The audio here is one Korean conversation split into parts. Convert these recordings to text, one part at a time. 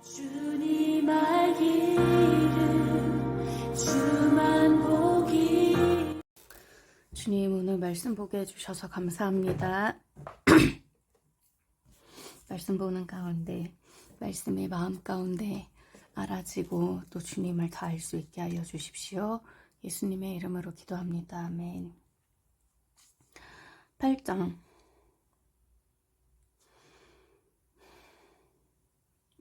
주님 알기를 주만 보기. 주님 오늘 말씀 보게 해주셔서 감사합니다. 말씀 보는 가운데 말씀의 마음 가운데 알아지고 또 주님을 더 알 수 있게 하여 주십시오. 예수님의 이름으로 기도합니다. 아멘. 8장.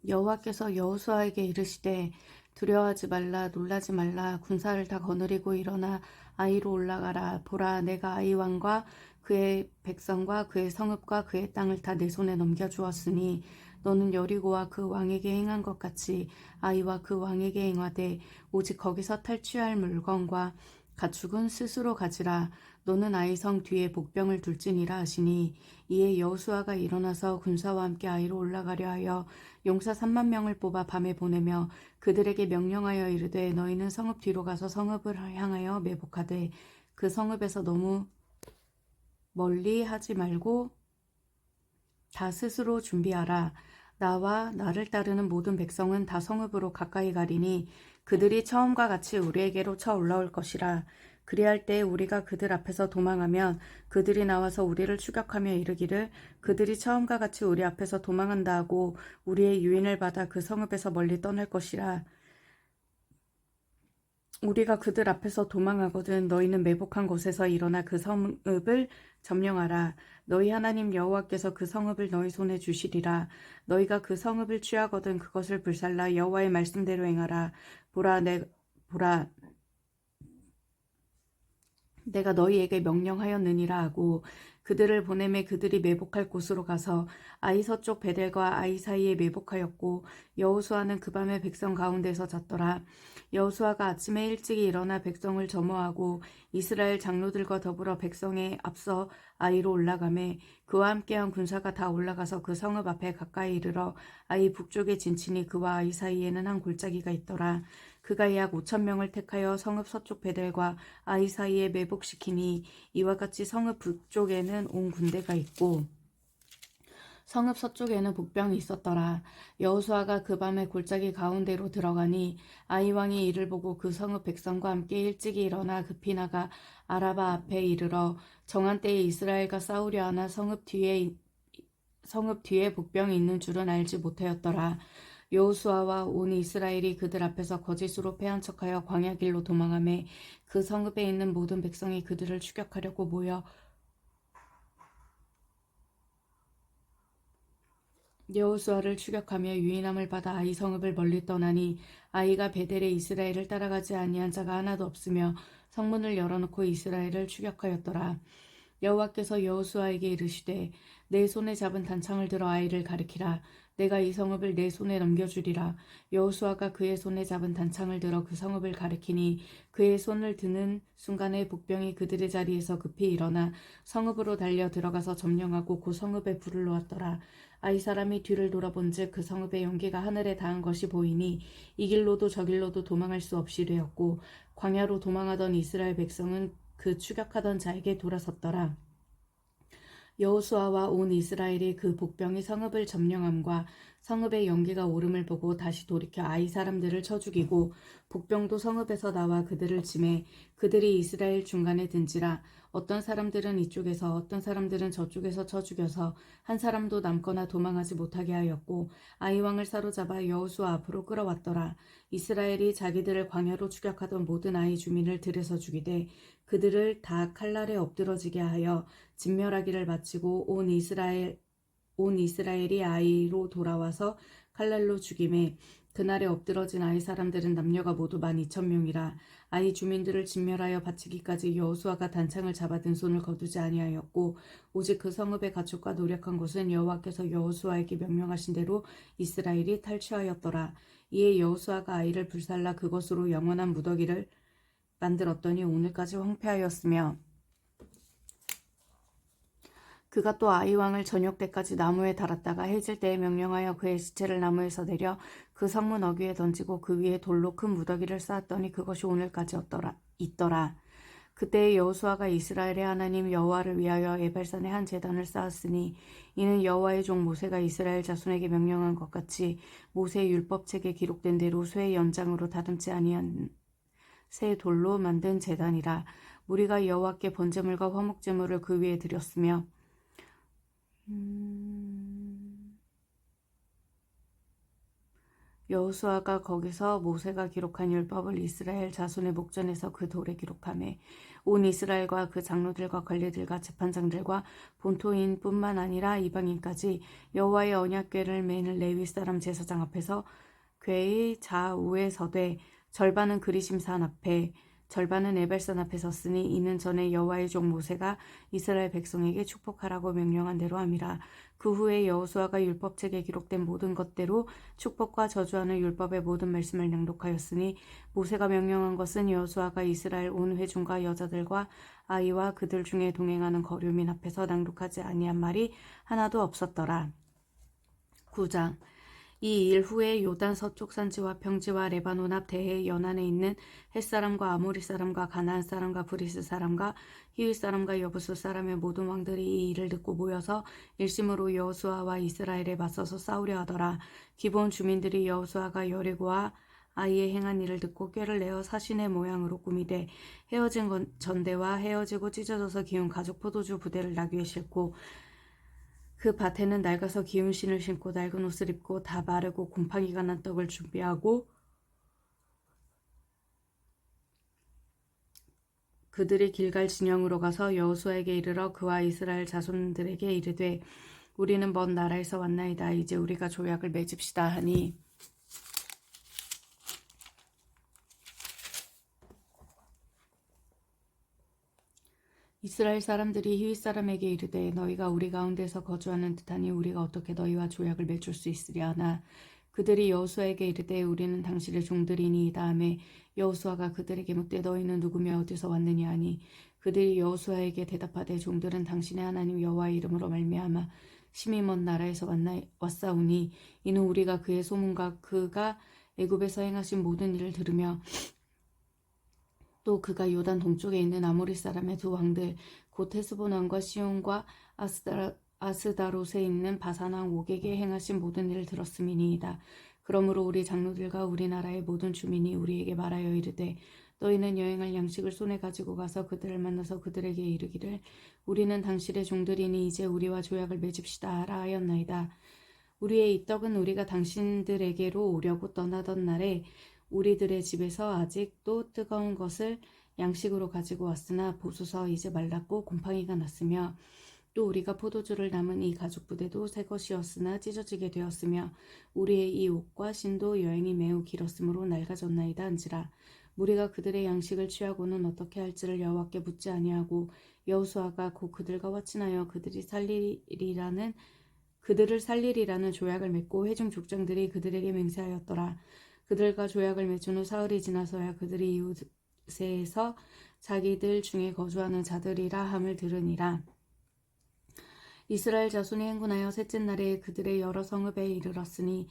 여호와께서 여호수아에게 이르시되 두려워하지 말라, 놀라지 말라. 군사를 다 거느리고 일어나 아이로 올라가라. 보라, 내가 아이 왕과 그의 백성과 그의 성읍과 그의 땅을 다 내 손에 넘겨주었으니 너는 여리고와 그 왕에게 행한 것 같이 아이와 그 왕에게 행하되 오직 거기서 탈취할 물건과 가축은 스스로 가지라. 너는 아이 성 뒤에 복병을 둘지니라 하시니 이에 여호수아가 일어나서 군사와 함께 아이로 올라가려 하여 용사 3만 명을 뽑아 밤에 보내며 그들에게 명령하여 이르되 너희는 성읍 뒤로 가서 성읍을 향하여 매복하되 그 성읍에서 너무 멀리 하지 말고 다 스스로 준비하라. 나와 나를 따르는 모든 백성은 다 성읍으로 가까이 가리니 그들이 처음과 같이 우리에게로 쳐 올라올 것이라. 그리할 때 우리가 그들 앞에서 도망하면 그들이 나와서 우리를 추격하며 이르기를 그들이 처음과 같이 우리 앞에서 도망한다 하고 우리의 유인을 받아 그 성읍에서 멀리 떠날 것이라. 우리가 그들 앞에서 도망하거든 너희는 매복한 곳에서 일어나 그 성읍을 점령하라. 너희 하나님 여호와께서 그 성읍을 너희 손에 주시리라. 너희가 그 성읍을 취하거든 그것을 불살라 여호와의 말씀대로 행하라. 보라, 내가 너희에게 명령하였느니라 하고 그들을 보내매 그들이 매복할 곳으로 가서 아이 서쪽 베델과 아이 사이에 매복하였고 여호수아는 그 밤에 백성 가운데서 잤더라. 여호수아가 아침에 일찍이 일어나 백성을 점호하고 이스라엘 장로들과 더불어 백성에 앞서 아이로 올라가매 그와 함께한 군사가 다 올라가서 그 성읍 앞에 가까이 이르러 아이 북쪽에 진치니 그와 아이 사이에는 한 골짜기가 있더라. 그가 약 5,000명을 택하여 성읍 서쪽 베델과 아이 사이에 매복시키니 이와 같이 성읍 북쪽에는 온 군대가 있고 성읍 서쪽에는 복병이 있었더라. 여호수아가 그 밤에 골짜기 가운데로 들어가니 아이 왕이 이를 보고 그 성읍 백성과 함께 일찍이 일어나 급히 나가 아라바 앞에 이르러 정한 때에 이스라엘과 싸우려 하나 성읍 뒤에 복병이 있는 줄은 알지 못하였더라. 여호수아와 온 이스라엘이 그들 앞에서 거짓으로 패한 척하여 광야길로 도망하매 그 성읍에 있는 모든 백성이 그들을 추격하려고 모여 여호수아를 추격하며 유인함을 받아 아이 성읍을 멀리 떠나니 아이가 베델에 이스라엘을 따라가지 아니한 자가 하나도 없으며 성문을 열어놓고 이스라엘을 추격하였더라. 여호와께서 여호수아에게 이르시되 내 손에 잡은 단창을 들어 아이를 가리키라. 내가 이 성읍을 내 손에 넘겨주리라. 여호수아가 그의 손에 잡은 단창을 들어 그 성읍을 가리키니 그의 손을 드는 순간에 복병이 그들의 자리에서 급히 일어나 성읍으로 달려 들어가서 점령하고 그 성읍에 불을 놓았더라. 아이 사람이 뒤를 돌아본즉 그 성읍의 연기가 하늘에 닿은 것이 보이니 이 길로도 저 길로도 도망할 수 없이 되었고 광야로 도망하던 이스라엘 백성은 그 추격하던 자에게 돌아섰더라. 여호수아와 온 이스라엘이 그 복병이 성읍을 점령함과 성읍의 연기가 오름을 보고 다시 돌이켜 아이 사람들을 쳐 죽이고 복병도 성읍에서 나와 그들을 치매 그들이 이스라엘 중간에 든지라. 어떤 사람들은 이쪽에서 어떤 사람들은 저쪽에서 쳐 죽여서 한 사람도 남거나 도망하지 못하게 하였고 아이 왕을 사로잡아 여호수아 앞으로 끌어왔더라. 이스라엘이 자기들을 광야로 추격하던 모든 아이 주민을 들에서 죽이되 그들을 다 칼날에 엎드러지게 하여 진멸하기를 마치고 온 이스라엘이 아이로 돌아와서 칼날로 죽임에 그날에 엎드러진 아이 사람들은 남녀가 모두 12,000명이라. 아이 주민들을 진멸하여 바치기까지 여호수아가 단창을 잡아든 손을 거두지 아니하였고 오직 그 성읍의 가축과 노력한 것은 여호와께서 여호수아에게 명령하신 대로 이스라엘이 탈취하였더라. 이에 여호수아가 아이를 불살라 그것으로 영원한 무더기를 만들었더니 오늘까지 황폐하였으며 그가 또 아이 왕을 저녁 때까지 나무에 달았다가 해질 때에 명령하여 그의 시체를 나무에서 내려 그 성문 어귀에 던지고 그 위에 돌로 큰 무더기를 쌓았더니 그것이 오늘까지 있더라. 그때 여호수아가 이스라엘의 하나님 여호와를 위하여 에발산에 한 제단을 쌓았으니 이는 여호와의 종 모세가 이스라엘 자손에게 명령한 것 같이 모세의 율법책에 기록된 대로 쇠의 연장으로 다듬지 아니한 새 돌로 만든 제단이라. 우리가 여호와께 번제물과 화목제물을 그 위에 드렸으며 여호수아가 거기서 모세가 기록한 율법을 이스라엘 자손의 목전에서 그 돌에 기록하매 온 이스라엘과 그 장로들과 관리들과 재판장들과 본토인뿐만 아니라 이방인까지 여호와의 언약궤를 매는 레위 사람 제사장 앞에서 궤의 좌우에 서되 절반은 그리심산 앞에 절반은 에발산 앞에 섰으니 이는 전에 여호와의 종 모세가 이스라엘 백성에게 축복하라고 명령한 대로 함이라. 그 후에 여호수아가 율법책에 기록된 모든 것대로 축복과 저주하는 율법의 모든 말씀을 낭독하였으니 모세가 명령한 것은 여호수아가 이스라엘 온 회중과 여자들과 아이와 그들 중에 동행하는 거류민 앞에서 낭독하지 아니한 말이 하나도 없었더라. 9장. 이 일 후에 요단 서쪽 산지와 평지와 레바논 앞 대해 연안에 있는 헷사람과 아모리 사람과 가나안 사람과 브리스 사람과 히윗 사람과 여부스 사람의 모든 왕들이 이 일을 듣고 모여서 일심으로 여호수아와 이스라엘에 맞서서 싸우려 하더라. 기본 주민들이 여호수아가 여리고와 아이의 행한 일을 듣고 꾀를 내어 사신의 모양으로 꾸미되 헤어진 전대와 헤어지고 찢어져서 기운 가죽 포도주 부대를 나귀에 싣고 그 밭에는 낡아서 기운 신을 신고 낡은 옷을 입고 다 마르고 곰팡이가 난 떡을 준비하고 그들이 길갈 진영으로 가서 여호수아에게 이르러 그와 이스라엘 자손들에게 이르되 우리는 먼 나라에서 왔나이다. 이제 우리가 조약을 맺읍시다 하니 이스라엘 사람들이 히윗 사람에게 이르되 너희가 우리 가운데서 거주하는 듯하니 우리가 어떻게 너희와 조약을 맺을 수 있으랴 하나 그들이 여호수아에게 이르되 우리는 당신의 종들이니이다 하매 여호수아가 그들에게 묻되 너희는 누구며 어디서 왔느냐 하니 그들이 여호수아에게 대답하되 종들은 당신의 하나님 여호와의 이름으로 말미암아 심히 먼 나라에서 왔사오니 이는 우리가 그의 소문과 그가 애굽에서 행하신 모든 일을 들으며 또 그가 요단 동쪽에 있는 아모리 사람의 두 왕들 곧 헤스본 왕과 시온과 아스다롯에 있는 바산 왕 옥에게 행하신 모든 일을 들었음이니이다. 그러므로 우리 장로들과 우리나라의 모든 주민이 우리에게 말하여 이르되 너희는 여행할 양식을 손에 가지고 가서 그들을 만나서 그들에게 이르기를 우리는 당신의 종들이니 이제 우리와 조약을 맺읍시다 하라 하였나이다. 우리의 이 떡은 우리가 당신들에게로 오려고 떠나던 날에 우리들의 집에서 아직도 뜨거운 것을 양식으로 가지고 왔으나 보소서 이제 말랐고 곰팡이가 났으며 또 우리가 포도주를 남은 이 가죽 부대도 새 것이었으나 찢어지게 되었으며 우리의 이 옷과 신도 여행이 매우 길었으므로 낡아졌나이다 한지라. 우리가 그들의 양식을 취하고는 어떻게 할지를 여호와께 묻지 아니하고 여호수아가 곧 그들과 화친하여 그들을 살리리라는 조약을 맺고 회중 족장들이 그들에게 맹세하였더라. 그들과 조약을 맺은 후 사흘이 지나서야 그들이 이웃에서 자기들 중에 거주하는 자들이라 함을 들으니라. 이스라엘 자손이 행군하여 셋째 날에 그들의 여러 성읍에 이르렀으니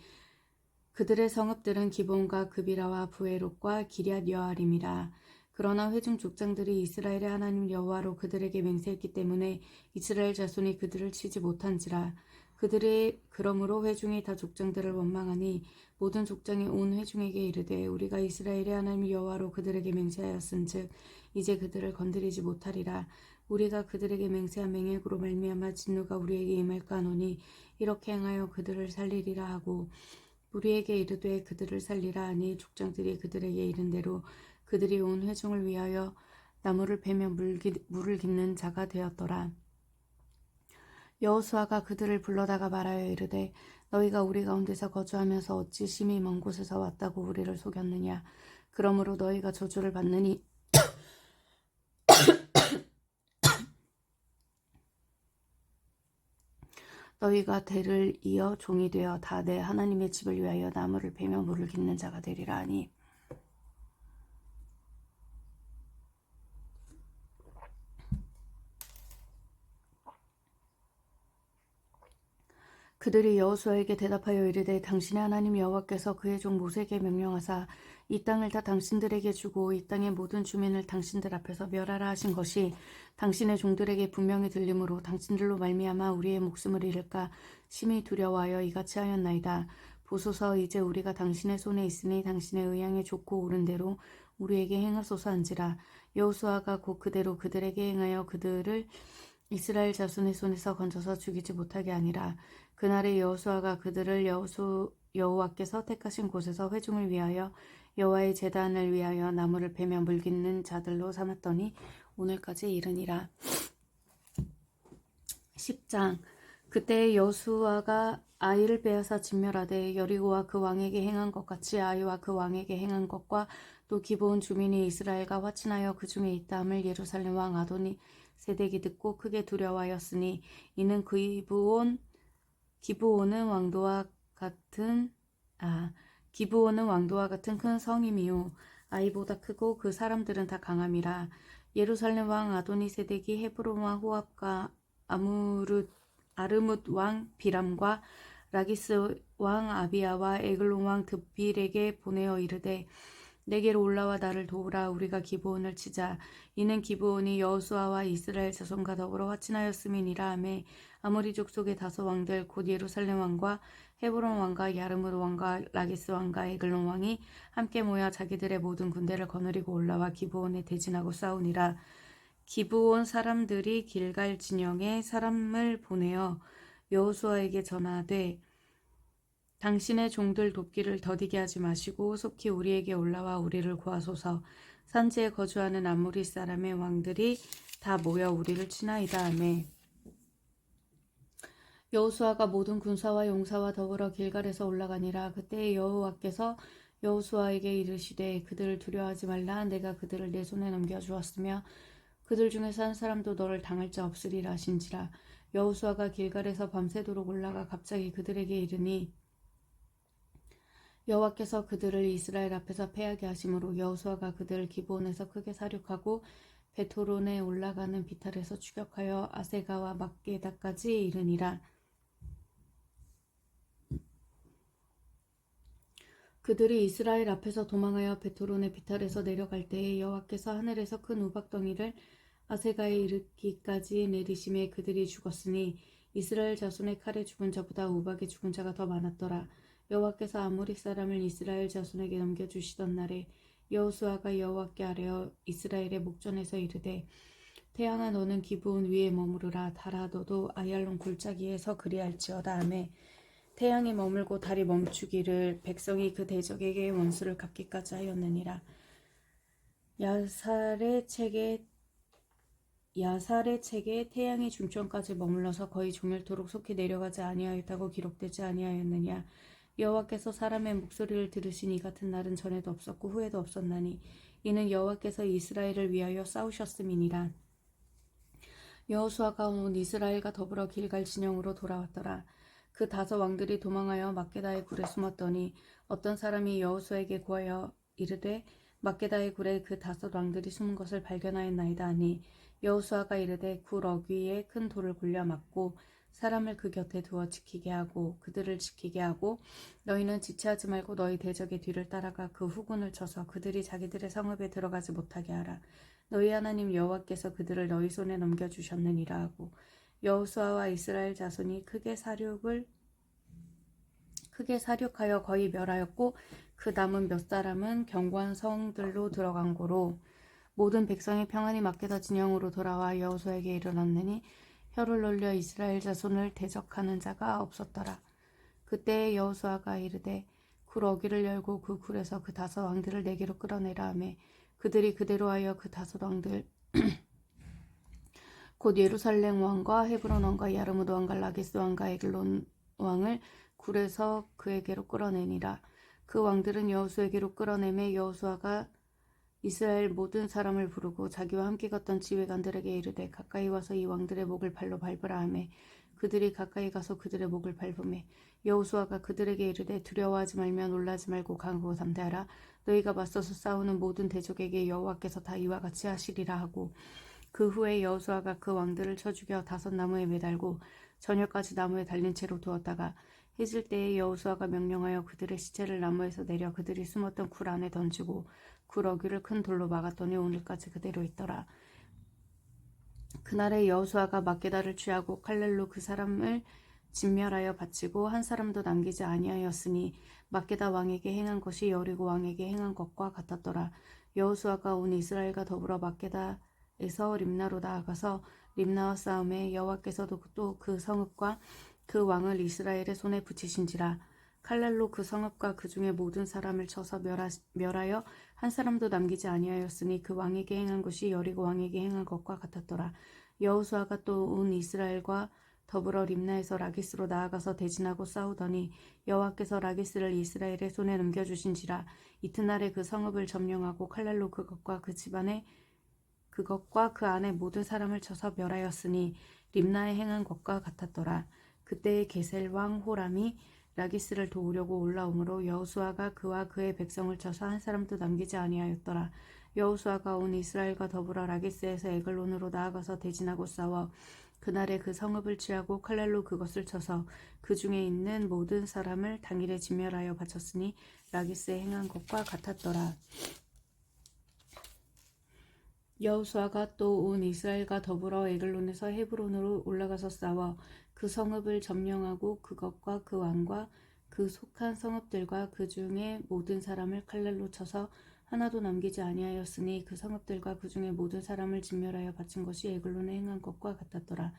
그들의 성읍들은 기본과 그비라와 부에롯과 기럇 여아림이라. 그러나 회중 족장들이 이스라엘의 하나님 여호와로 그들에게 맹세했기 때문에 이스라엘 자손이 그들을 치지 못한지라. 그들이 그러므로 회중이 다 족장들을 원망하니 모든 족장이 온 회중에게 이르되 우리가 이스라엘의 하나님 여호와로 그들에게 맹세하였은즉 이제 그들을 건드리지 못하리라. 우리가 그들에게 맹세한 맹약으로 말미암아 진노가 우리에게 임할까 하노니 이렇게 행하여 그들을 살리리라 하고 우리에게 이르되 그들을 살리라 하니 족장들이 그들에게 이른 대로 그들이 온 회중을 위하여 나무를 베며 물을 깃는 자가 되었더라. 여호수아가 그들을 불러다가 말하여 이르되 너희가 우리 가운데서 거주하면서 어찌 심히 먼 곳에서 왔다고 우리를 속였느냐. 그러므로 너희가 저주를 받느니 너희가 대를 이어 종이 되어 다 내 하나님의 집을 위하여 나무를 베며 물을 깃는 자가 되리라 하니 그들이 여호수아에게 대답하여 이르되 당신의 하나님 여호와께서 그의 종 모세에게 명령하사 이 땅을 다 당신들에게 주고 이 땅의 모든 주민을 당신들 앞에서 멸하라 하신 것이 당신의 종들에게 분명히 들림으로 당신들로 말미암아 우리의 목숨을 잃을까 심히 두려워하여 이같이 하였나이다. 보소서 이제 우리가 당신의 손에 있으니 당신의 의향에 좋고 옳은 대로 우리에게 행하소서 한지라. 여호수아가 곧 그대로 그들에게 행하여 그들을 이스라엘 자손의 손에서 건져서 죽이지 못하게 하니라. 그날에 여호수아가 그들을 여호와께서 택하신 곳에서 회중을 위하여 여호와의 제단을 위하여 나무를 베며 물깃는 자들로 삼았더니 오늘까지 이르니라. 10장. 그때 여호수아가 아이를 빼앗아 진멸하되 여리고와 그 왕에게 행한 것 같이 아이와 그 왕에게 행한 것과 또 기브온 주민이 이스라엘과 화친하여 그 중에 있다함을 예루살렘 왕 아도니 세덱이 듣고 크게 두려워하였으니 이는 기브온은 왕도와 같은 큰 성임이요 아이보다 크고 그 사람들은 다 강함이라. 예루살렘 왕 아도니 세덱이 헤브론 왕 호압과 아르뭇 왕 비람과 라기스 왕 아비야와 에글론 왕 드빌에게 보내어 이르되 내게로 올라와 나를 도우라. 우리가 기브온을 치자. 이는 기브온이 여호수아와 이스라엘 자손과 더불어 화친하였음이니라 하매 아모리 족속의 다섯 왕들 곧 예루살렘 왕과 헤브론 왕과 야르뭇 왕과 라기스 왕과 에글론 왕이 함께 모여 자기들의 모든 군대를 거느리고 올라와 기브온에 대진하고 싸우니라. 기브온 사람들이 길갈 진영에 사람을 보내어 여호수아에게 전하되 당신의 종들 돕기를 더디게 하지 마시고 속히 우리에게 올라와 우리를 구하소서. 산지에 거주하는 아모리 사람의 왕들이 다 모여 우리를 치나이다 하매 여호수아가 모든 군사와 용사와 더불어 길갈에서 올라가니라. 그때 여호와께서 여호수아에게 이르시되 그들을 두려워하지 말라. 내가 그들을 내 손에 넘겨주었으며 그들 중에서 한 사람도 너를 당할 자 없으리라 하신지라. 여호수아가 길갈에서 밤새도록 올라가 갑자기 그들에게 이르니 여호와께서 그들을 이스라엘 앞에서 패하게 하심으로 여호수아가 그들을 기브온에서 크게 사륙하고 베토론에 올라가는 비탈에서 추격하여 아세가와 막게다까지 이르니라. 그들이 이스라엘 앞에서 도망하여 베토론의 비탈에서 내려갈 때에 여호와께서 하늘에서 큰 우박덩이를 아세가에 이르기까지 내리심에 그들이 죽었으니 이스라엘 자손의 칼에 죽은 자보다 우박에 죽은 자가 더 많았더라. 여호와께서 아모리 사람을 이스라엘 자손에게 넘겨주시던 날에 여호수아가 여호와께 아뢰어 이스라엘의 목전에서 이르되 태양아 너는 기브온 위에 머무르라. 달아 너도 아얄론 골짜기에서 그리할지어다 하매 태양이 머물고 달이 멈추기를 백성이 그 대적에게 원수를 갚기까지 하였느니라. 야살의 책에 태양이 중천까지 머물러서 거의 종일토록 속히 내려가지 아니하였다고 기록되지 아니하였느냐. 여호와께서 사람의 목소리를 들으신 이 같은 날은 전에도 없었고 후에도 없었나니 이는 여호와께서 이스라엘을 위하여 싸우셨음이니라. 여호수아가 온 이스라엘과 더불어 길갈 진영으로 돌아왔더라. 그 다섯 왕들이 도망하여 막게다의 굴에 숨었더니 어떤 사람이 여호수아에게 구하여 이르되 막게다의 굴에 그 다섯 왕들이 숨은 것을 발견하였나이다 하니 여호수아가 이르되 굴 어귀에 큰 돌을 굴려 막고 사람을 그 곁에 두어 그들을 지키게 하고 너희는 지체하지 말고 너희 대적의 뒤를 따라가 그 후군을 쳐서 그들이 자기들의 성읍에 들어가지 못하게 하라. 너희 하나님 여호와께서 그들을 너희 손에 넘겨주셨느니라 하고 여호수아와 이스라엘 자손이 크게 사륙하여 거의 멸하였고 그 남은 몇 사람은 견고한 성들로 들어간 고로 모든 백성이 평안히 막게다 진영으로 돌아와 여호수아에게 이르렀느니 혀를 놀려 이스라엘 자손을 대적하는 자가 없었더라. 그때 여호수아가 이르되 굴 어귀를 열고 그 굴에서 그 다섯 왕들을 내게로 끌어내라 하매 그들이 그대로 하여 그 다섯 왕들 곧 예루살렘 왕과 헤브론 왕과 야르뭇 왕과 라기스 왕과 에글론 왕을 굴에서 그에게로 끌어내니라. 그 왕들은 여호수에게로 끌어내매 여호수아가 이스라엘 모든 사람을 부르고 자기와 함께 갔던 지휘관들에게 이르되 가까이 와서 이 왕들의 목을 발로 밟으라 하매 그들이 가까이 가서 그들의 목을 밟으매 여호수아가 그들에게 이르되 두려워하지 말며 놀라지 말고 강하고 담대하라. 너희가 맞서서 싸우는 모든 대적에게 여호와께서 다 이와 같이 하시리라 하고 그 후에 여호수아가 그 왕들을 쳐 죽여 다섯 나무에 매달고 저녁까지 나무에 달린 채로 두었다가 해질 때에 여호수아가 명령하여 그들의 시체를 나무에서 내려 그들이 숨었던 굴 안에 던지고 굴 어귀를 큰 돌로 막았더니 오늘까지 그대로 있더라. 그날에 여호수아가 막게다를 취하고 칼날로 그 사람을 진멸하여 바치고 한 사람도 남기지 아니하였으니 막게다 왕에게 행한 것이 여리고 왕에게 행한 것과 같았더라. 여호수아가 온 이스라엘과 더불어 막게다에서 림나로 나아가서 림나와 싸움에 여호와께서도 또 그 성읍과 그 왕을 이스라엘의 손에 붙이신지라. 칼날로 그 성읍과 그 중에 모든 사람을 쳐서 멸하여 한 사람도 남기지 아니하였으니 그 왕에게 행한 것이 여리고 왕에게 행한 것과 같았더라. 여호수아가 또 온 이스라엘과 더불어 림나에서 라기스로 나아가서 대진하고 싸우더니 여호와께서 라기스를 이스라엘의 손에 넘겨주신지라. 이튿날에 그 성읍을 점령하고 칼날로 그것과 그 집안에 그것과 그 안에 모든 사람을 쳐서 멸하였으니 림나에 행한 것과 같았더라. 그때에 게셀 왕 호람이 라기스를 도우려고 올라오므로 여호수아가 그와 그의 백성을 쳐서 한 사람도 남기지 아니하였더라. 여호수아가 온 이스라엘과 더불어 라기스에서 에글론으로 나아가서 대진하고 싸워 그날에 그 성읍을 취하고 칼날로 그것을 쳐서 그 중에 있는 모든 사람을 당일에 진멸하여 바쳤으니 라기스에 행한 것과 같았더라. 여호수아가 또 온 이스라엘과 더불어 에글론에서 헤브론으로 올라가서 싸워 그 성읍을 점령하고 그것과 그 왕과 그 속한 성읍들과 그 중에 모든 사람을 칼날로 쳐서 하나도 남기지 아니하였으니 그 성읍들과 그 중에 모든 사람을 진멸하여 바친 것이 에글론에 행한 것과 같았더라.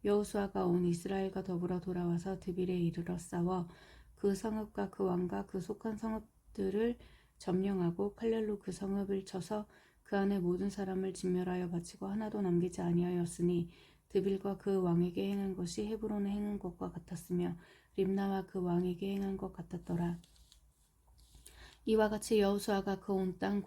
여호수아가 온 이스라엘과 더불어 돌아와서 드빌에 이르러 싸워 그 성읍과 그 왕과 그 속한 성읍들을 점령하고 칼날로 그 성읍을 쳐서 그 안에 모든 사람을 진멸하여 바치고 하나도 남기지 아니하였으니 드빌과 그 왕에게 행한 것이 헤브론에 행한 것과 같았으며 림나와 그 왕에게 행한 것 같았더라. 이와 같이 여호수아가 그 온 땅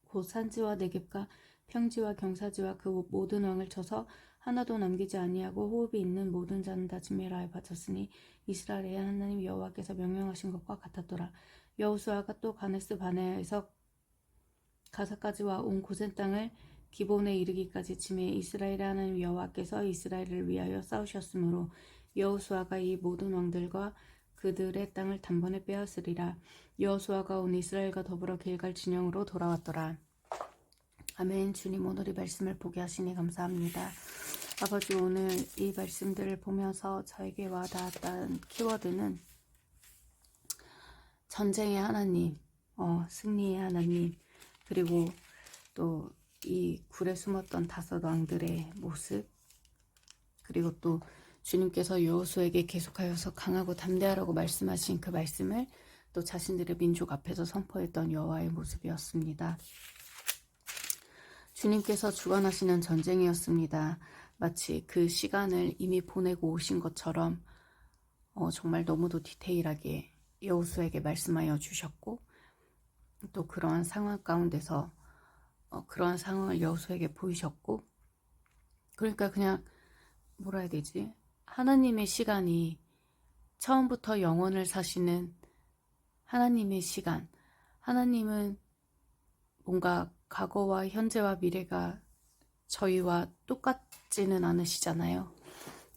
고산지와 네겝과 평지와 경사지와 그 모든 왕을 쳐서 하나도 남기지 아니하고 호흡이 있는 모든 자는 다 진멸하여 바쳤으니 이스라엘의 하나님 여호와께서 명령하신 것과 같았더라. 여호수아가 또 가네스 바네아에서 가사까지와 온 고센 땅을 기본에 이르기까지 치매 이스라엘의 하나님 여호와께서 이스라엘을 위하여 싸우셨으므로 여호수아가 이 모든 왕들과 그들의 땅을 단번에 빼앗으리라. 여호수아가 온 이스라엘과 더불어 길갈 진영으로 돌아왔더라. 아멘. 주님 오늘 이 말씀을 보게 하시니 감사합니다. 아버지 오늘 이 말씀들을 보면서 저에게 와닿았던 키워드는 전쟁의 하나님, 승리의 하나님, 그리고 또 이 굴에 숨었던 5 왕들의 모습, 그리고 또 주님께서 여호수아에게 계속하여서 강하고 담대하라고 말씀하신 그 말씀을 또 자신들의 민족 앞에서 선포했던 여호와의 모습이었습니다. 주님께서 주관하시는 전쟁이었습니다. 마치 그 시간을 이미 보내고 오신 것처럼 정말 너무도 디테일하게 여호수아에게 말씀하여 주셨고 또 그러한 상황 가운데서 그러한 상황을 여호수아에게 보이셨고 그러니까 그냥 뭐라 해야 되지? 하나님의 시간이 처음부터 영원을 사시는 하나님의 시간. 하나님은 뭔가 과거와 현재와 미래가 저희와 똑같지는 않으시잖아요.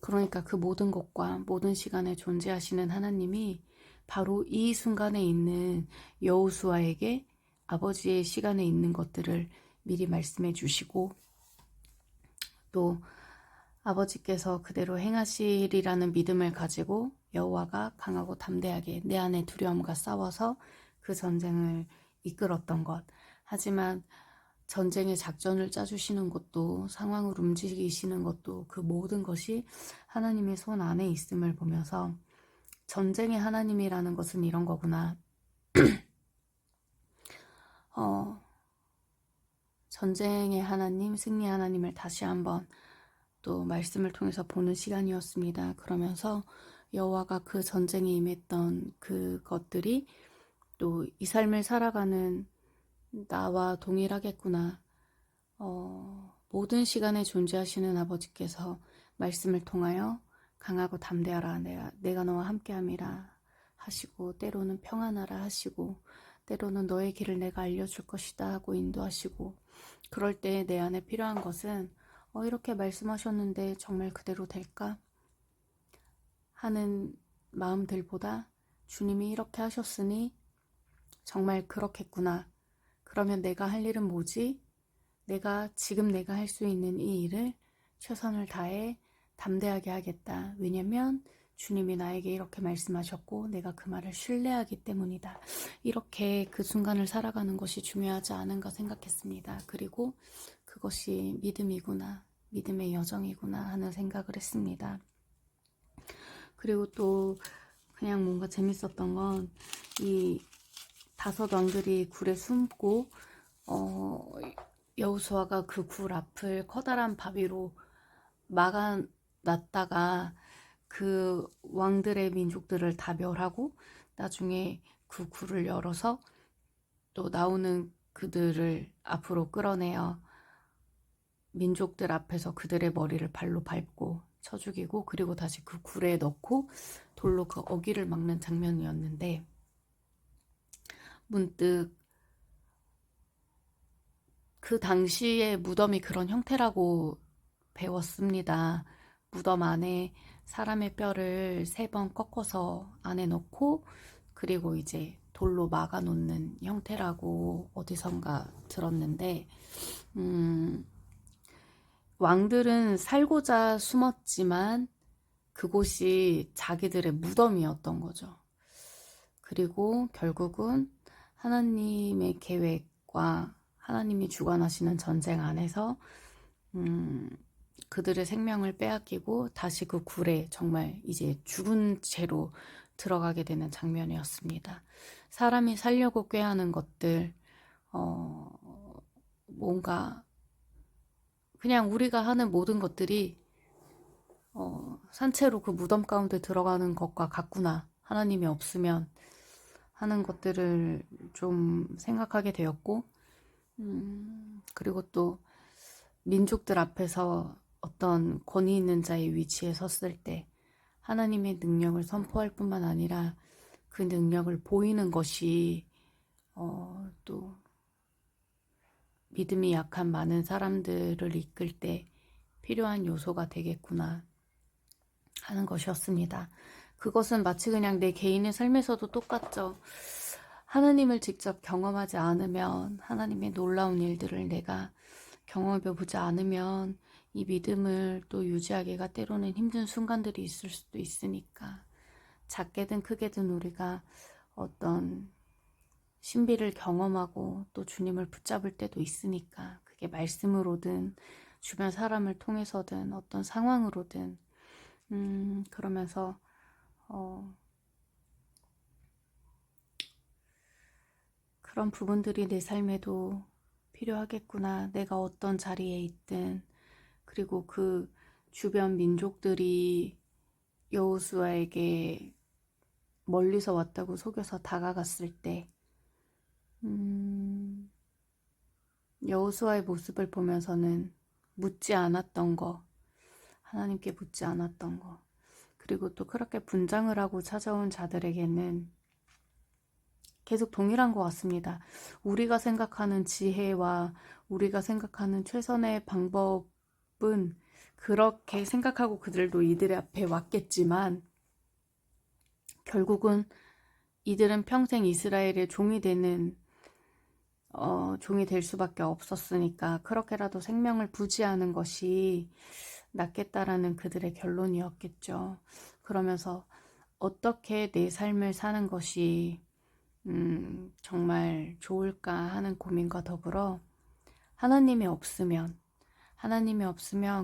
그러니까 그 모든 것과 모든 시간에 존재하시는 하나님이 바로 이 순간에 있는 여호수아에게 아버지의 시간에 있는 것들을 미리 말씀해 주시고 또 아버지께서 그대로 행하시리라는 믿음을 가지고 여호와가 강하고 담대하게 내 안에 두려움과 싸워서 그 전쟁을 이끌었던 것. 하지만 전쟁의 작전을 짜주시는 것도 상황을 움직이시는 것도 그 모든 것이 하나님의 손 안에 있음을 보면서 전쟁의 하나님이라는 것은 이런 거구나. 전쟁의 하나님, 승리 하나님을 다시 한번 또 말씀을 통해서 보는 시간이었습니다. 그러면서 여호와가 그 전쟁에 임했던 그것들이 또 이 삶을 살아가는 나와 동일하겠구나. 모든 시간에 존재하시는 아버지께서 말씀을 통하여 강하고 담대하라 내가 너와 함께함이라 하시고 때로는 평안하라 하시고 때로는 너의 길을 내가 알려줄 것이다 하고 인도하시고 그럴 때 내 안에 필요한 것은 이렇게 말씀하셨는데 정말 그대로 될까? 하는 마음들보다 주님이 이렇게 하셨으니 정말 그렇겠구나. 그러면 내가 할 일은 뭐지? 지금 내가 할 수 있는 이 일을 최선을 다해 담대하게 하겠다. 왜냐면 주님이 나에게 이렇게 말씀하셨고 내가 그 말을 신뢰하기 때문이다. 이렇게 그 순간을 살아가는 것이 중요하지 않은가 생각했습니다. 그리고 그것이 믿음이구나, 믿음의 여정이구나 하는 생각을 했습니다. 그리고 또 그냥 뭔가 재밌었던 건 이 5왕들이 굴에 숨고 여호수아가 그 굴 앞을 커다란 바위로 막아놨다가 그 왕들의 민족들을 다 멸하고 나중에 그 굴을 열어서 또 나오는 그들을 앞으로 끌어내어 민족들 앞에서 그들의 머리를 발로 밟고 쳐 죽이고 그리고 다시 그 굴에 넣고 돌로 그 어귀를 막는 장면이었는데 문득 그 당시의 무덤이 그런 형태라고 배웠습니다. 무덤 안에 사람의 뼈를 3번 꺾어서 안에 넣고 그리고 이제 돌로 막아 놓는 형태라고 어디선가 들었는데 왕들은 살고자 숨었지만 그곳이 자기들의 무덤이었던 거죠. 그리고 결국은 하나님의 계획과 하나님이 주관하시는 전쟁 안에서 그들의 생명을 빼앗기고 다시 그 굴에 정말 이제 죽은 채로 들어가게 되는 장면이었습니다. 사람이 살려고 꾀하는 것들, 뭔가 그냥 우리가 하는 모든 것들이 산채로 그 무덤 가운데 들어가는 것과 같구나. 하나님이 없으면 하는 것들을 좀 생각하게 되었고, 그리고 또 민족들 앞에서 어떤 권위 있는 자의 위치에 섰을 때 하나님의 능력을 선포할 뿐만 아니라 그 능력을 보이는 것이 또 믿음이 약한 많은 사람들을 이끌 때 필요한 요소가 되겠구나 하는 것이었습니다. 그것은 마치 그냥 내 개인의 삶에서도 똑같죠. 하나님을 직접 경험하지 않으면 하나님의 놀라운 일들을 내가 경험해보지 않으면 이 믿음을 또 유지하기가 때로는 힘든 순간들이 있을 수도 있으니까 작게든 크게든 우리가 어떤 신비를 경험하고 또 주님을 붙잡을 때도 있으니까 그게 말씀으로든 주변 사람을 통해서든 어떤 상황으로든 그러면서 그런 부분들이 내 삶에도 필요하겠구나. 내가 어떤 자리에 있든 그리고 그 주변 민족들이 여호수아에게 멀리서 왔다고 속여서 다가갔을 때 여호수아의 모습을 보면서는 묻지 않았던 거, 하나님께 묻지 않았던 거, 그리고 또 그렇게 분장을 하고 찾아온 자들에게는 계속 동일한 것 같습니다. 우리가 생각하는 지혜와 우리가 생각하는 최선의 방법은 그렇게 생각하고 그들도 이들의 앞에 왔겠지만 결국은 이들은 평생 이스라엘의 종이 될 수밖에 없었으니까 그렇게라도 생명을 부지하는 것이 낫겠다라는 그들의 결론이었겠죠. 그러면서 어떻게 내 삶을 사는 것이 정말 좋을까 하는 고민과 더불어 하나님이 없으면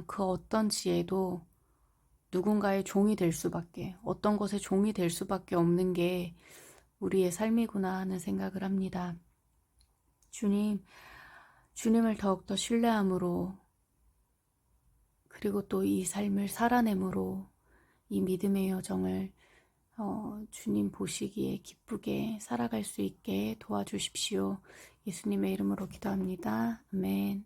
그 어떤 지혜도 누군가의 종이 될 수밖에, 어떤 것의 종이 될 수밖에 없는 게 우리의 삶이구나 하는 생각을 합니다. 주님을 더욱더 신뢰함으로 그리고 또 이 삶을 살아내므로 이 믿음의 여정을 주님 보시기에 기쁘게 살아갈 수 있게 도와주십시오. 예수님의 이름으로 기도합니다. 아멘.